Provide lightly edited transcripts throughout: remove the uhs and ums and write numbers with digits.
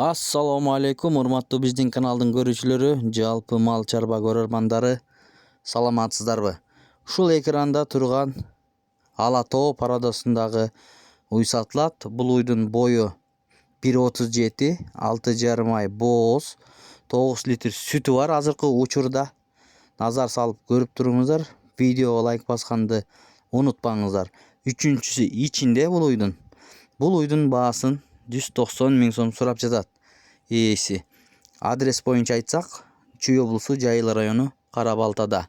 Assalamu alaikum, урматтуу биздин каналдын көрүүчүлөрү, жалпы мал чарба көрөрмандары, саламатсыздарбы? Ушул экранда турган ала тоо пародасындагы уй сатылат. Бул уйдун бою 1,37, 6,5 ай бооз, 9 литр сүтү бар. Азыркы учурда назар салып көрүп туруңуздар. Видеого лайк басканды унутпаңыздар. Үчүнчүсү ичинде бул уйдун. Бул уйдун баасын 190 миң сом сурап жатат ээси. Адрес боюнча айтсак, Чүй облусу, Жайыл району, Кара Балтада.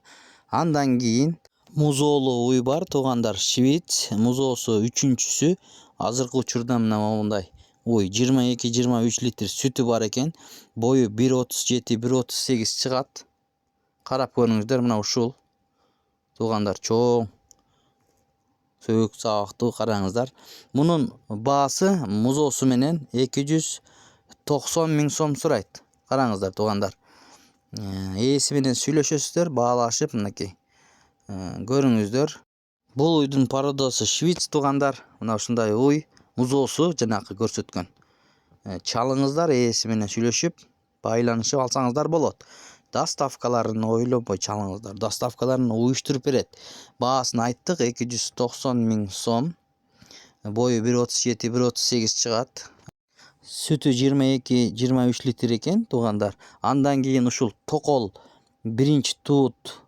Андан кийин музоолуу уй бар, туугандар, швец музоосу үчүнчүсү. Азыркы учурда мына мондай уй 22-23 литр сүтү бар экен. Бою 1,37-1,38 чыгат. Карап көрүңүздөр, мына ушул туугандар, чоң сөйөк сабактуу, караңыздар. Мунун баасы музоосу менен 290 миң сом сурайт. Караңыздар туугандар. Ээси менен сүйлөшөсүздөр, баалашып, мынакей көрүңүздөр. Бул уйдун пародасы швец туугандар. Мына ушундай уй, музоосу жанакы көрсөткөн. Чалыңыздар, ээси менен сүйлөшүп, байланышып алсаңыздар болот. Доставкаларын ойлобой чалыңыздар. Доставкаларын уюштуруп берет. Баасын айттык, 290 миң сом. Бою 1,37-1,38 чыгат. Сүтү 22-23 литр экен туугандар. Андан кийин ушул токол биринчи туут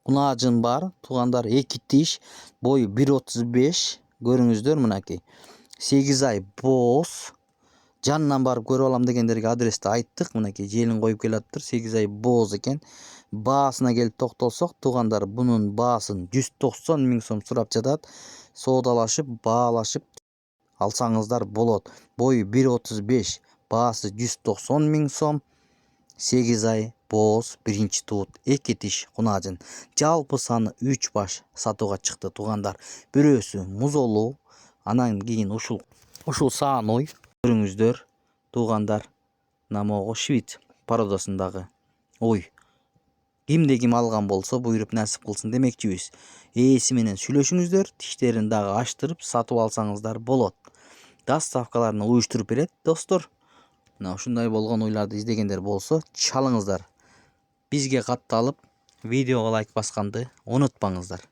кунаажын бар туугандар, 2 тиш, бою 1,35. Көрүңүздөр, мынакей 8 ай бооз. Жанынан барып көрүп алам дегендерге адрести айттык. Мынакей желин коюп келатыптыр. 8 ай бооз экен. Баасына келип токтолсок, туугандар, бунун баасын 190 миң сом сурап жатат. Соодалашып, баалашып алсаңыздар болот. Бою 1,35, баасы 190 миң сом. 8 ай бооз, биринчи туут, 2 тиш кунаажын. Жалпы саны 3 баш сатууга чыкты туугандар. Бирөөсү музоолуу, анан кийин ушул саан уй. Көрүңүздөр туугандар, намого швец пародасындагы уй. Кимде ким алган болсо буйруп насип кылсын демекчибиз. Ээси менен сүйлөшүңүздөр, тиштерин дагы аштырып сатып алсаңыздар болот. Доставкаларын уюштуруп берет достор. Мына ушундай болгон уйларды издегендер болсо, чалыңыздар. Бизге катталып, видеого лайк басканды унутпаңыздар.